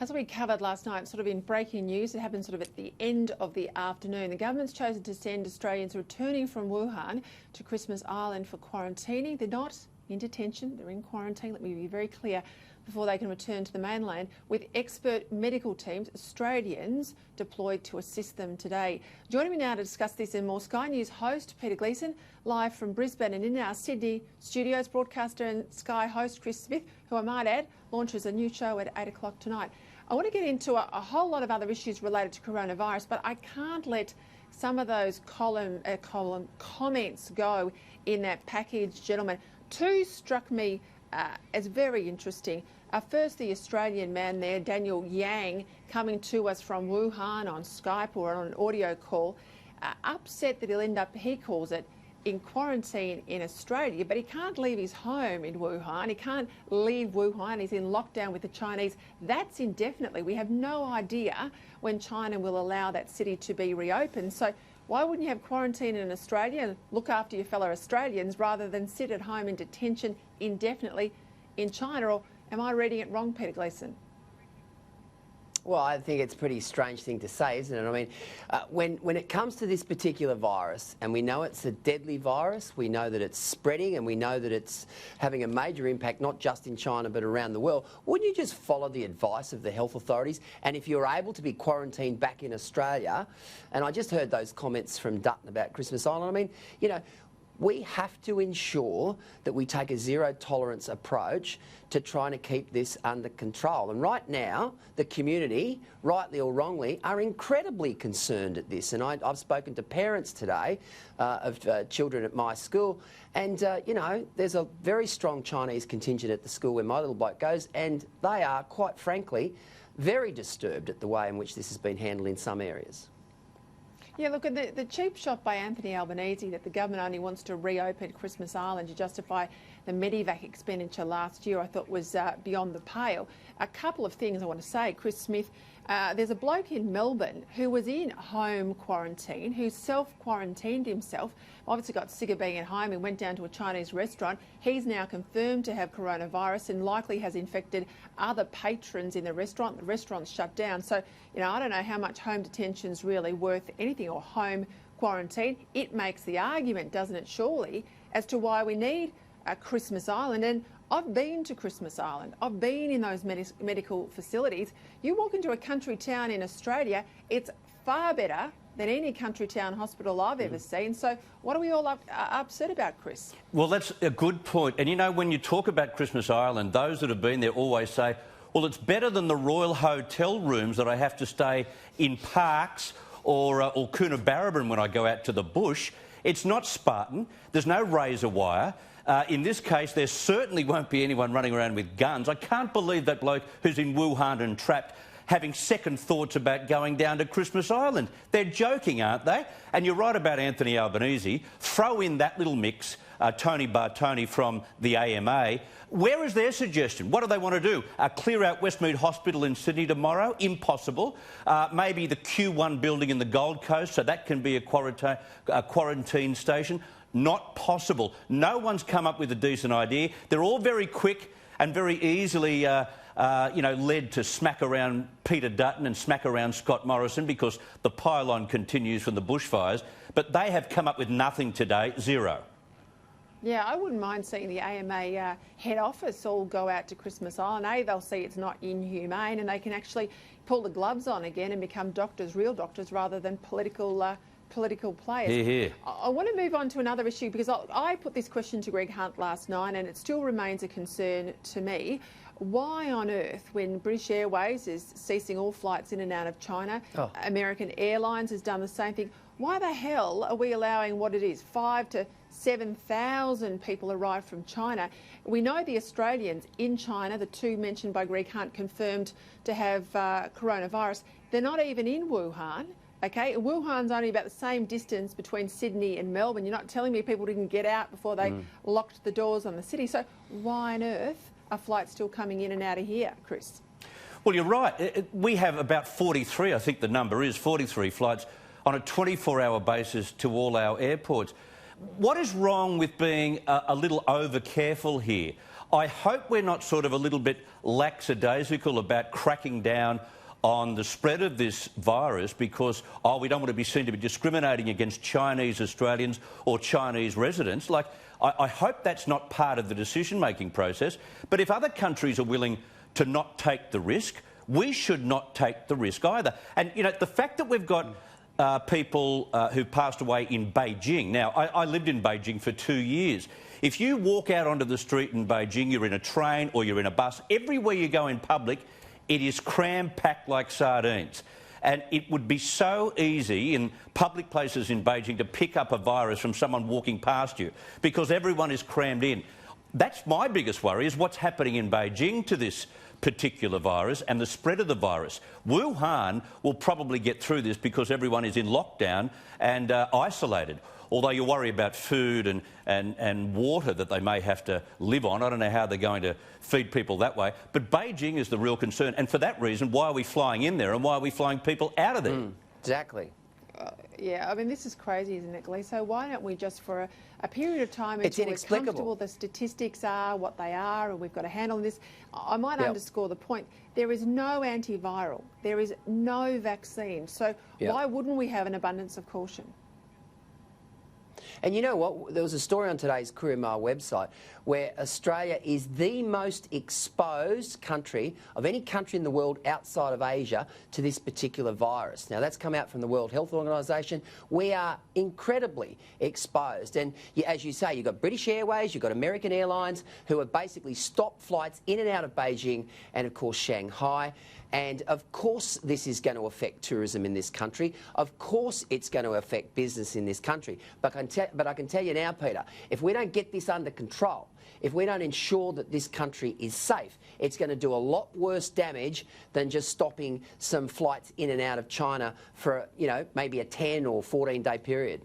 As we covered last night, sort of in breaking news, it happened sort of at the end of the afternoon. The government's chosen to send Australians returning from Wuhan to Christmas Island for quarantining. They're not in detention, they're in quarantine. Let me be very clear before they can return to the mainland, with expert medical teams, Australians, deployed to assist them today. Joining me now to discuss this and more, Sky News host Peter Gleeson, live from Brisbane, and in our Sydney studios, broadcaster and Sky host Chris Smith, who I might add, launches a new show at 8 o'clock tonight. I want to get into a whole lot of other issues related to coronavirus, but I can't let some of those column comments go in that package, gentlemen. Two struck me as very interesting. First, the Australian man there, Daniel Yang, coming to us from Wuhan on Skype or on an audio call, upset that he'll end up, he calls it, in quarantine in Australia, but he can't leave his home in Wuhan. He can't leave Wuhan. He's in lockdown with the Chinese. That's indefinitely. We have no idea when China will allow that city to be reopened. So why wouldn't you have quarantine in Australia and look after your fellow Australians rather than sit at home in detention indefinitely in China? Or am I reading it wrong, Peter Gleeson? Well, I think it's a pretty strange thing to say, isn't it? I mean, when it comes to this particular virus, and we know it's a deadly virus, we know that it's spreading, and we know that it's having a major impact not just in China but around the world, wouldn't you just follow the advice of the health authorities? And if you're able to be quarantined back in Australia, and I just heard those comments from Dutton about Christmas Island, I mean, you know, we have to ensure that we take a zero-tolerance approach to trying to keep this under control. And right now, the community, rightly or wrongly, are incredibly concerned at this. And I've spoken to parents today of children at my school, and, you know, there's a very strong Chinese contingent at the school where my little bloke goes, and they are, quite frankly, very disturbed at the way in which this has been handled in some areas. Yeah, look, at the cheap shot by Anthony Albanese that the government only wants to reopen Christmas Island to justify the Medivac expenditure last year, I thought was beyond the pale. A couple of things I want to say. Chris Smith, there's a bloke in Melbourne who was in home quarantine, who self-quarantined himself, obviously got sick of being at home and went down to a Chinese restaurant. He's now confirmed to have coronavirus and likely has infected other patrons in the restaurant. The restaurant's shut down. So, you know, I don't know how much home detention's really worth anything, or home quarantine. It makes the argument, doesn't it, surely, as to why we need a Christmas Island. And I've been to Christmas Island. I've been in those medical facilities. You walk into a country town in Australia, it's far better than any country town hospital I've ever seen. So what are we all upset about, Chris? Well, that's a good point. And, you know, when you talk about Christmas Island, those that have been there always say, well, it's better than the Royal Hotel rooms that I have to stay in parks or Coonabarabran when I go out to the bush. It's not Spartan. There's no razor wire. In this case, there certainly won't be anyone running around with guns. I can't believe that bloke who's in Wuhan and trapped having second thoughts about going down to Christmas Island. They're joking, aren't they? And you're right about Anthony Albanese. Throw in that little mix, Tony Bartoni from the AMA. Where is their suggestion? What do they want to do? Clear out Westmead Hospital in Sydney tomorrow? Impossible. Maybe the Q1 building in the Gold Coast, so that can be a quarantine station? Not possible. No one's come up with a decent idea. They're all very quick and very easily led to smack around Peter Dutton and smack around Scott Morrison because the pylon continues from the bushfires. But they have come up with nothing today, zero. Yeah, I wouldn't mind seeing the AMA head office all go out to Christmas Island. They'll see it's not inhumane and they can actually pull the gloves on again and become doctors, real doctors, rather than political players. Hear, hear. I want to move on to another issue because I put this question to Greg Hunt last night and it still remains a concern to me. Why on earth, when British Airways is ceasing all flights in and out of China, American Airlines has done the same thing, why the hell are we allowing what it is, 5,000 to 7,000 people arrive from China? We know the Australians in China, the two mentioned by Greg Hunt, confirmed to have coronavirus. They're not even in Wuhan. Okay, Wuhan's only about the same distance between Sydney and Melbourne. You're not telling me people didn't get out before they locked the doors on the city. So why on earth are flights still coming in and out of here, Chris? Well, you're right. We have about 43, I think the number is, 43 flights on a 24-hour basis to all our airports. What is wrong with being a little over-careful here? I hope we're not sort of a little bit lackadaisical about cracking down on the spread of this virus because, oh, we don't want to be seen to be discriminating against Chinese Australians or Chinese residents. Like, I hope that's not part of the decision-making process. But if other countries are willing to not take the risk, we should not take the risk either. And, you know, the fact that we've got people who passed away in Beijing. Now, I lived in Beijing for 2 years. If you walk out onto the street in Beijing, you're in a train or you're in a bus, everywhere you go in public, it is cram-packed like sardines. And it would be so easy in public places in Beijing to pick up a virus from someone walking past you because everyone is crammed in. That's my biggest worry, is what's happening in Beijing to this particular virus and the spread of the virus. Wuhan will probably get through this because everyone is in lockdown and isolated. Although you worry about food and water that they may have to live on. I don't know how they're going to feed people that way. But Beijing is the real concern. And for that reason, why are we flying in there and why are we flying people out of there? Exactly. Yeah, I mean, this is crazy, isn't it, Glee? So why don't we just, for a period of time, It's until we're inexplicable. comfortable the statistics are what they are and we've got a handle on this, I might underscore the point, there is no antiviral, there is no vaccine. So why wouldn't we have an abundance of caution? And you know what? There was a story on today's Courier Mail website where Australia is the most exposed country of any country in the world outside of Asia to this particular virus. Now, that's come out from the World Health Organisation. We are incredibly exposed. And as you say, you've got British Airways, you've got American Airlines, who have basically stopped flights in and out of Beijing and, of course, Shanghai. And of course this is going to affect tourism in this country. Of course it's going to affect business in this country. But I can tell you now, Peter, if we don't get this under control, if we don't ensure that this country is safe, it's going to do a lot worse damage than just stopping some flights in and out of China for, you know, maybe a 10 or 14-day period.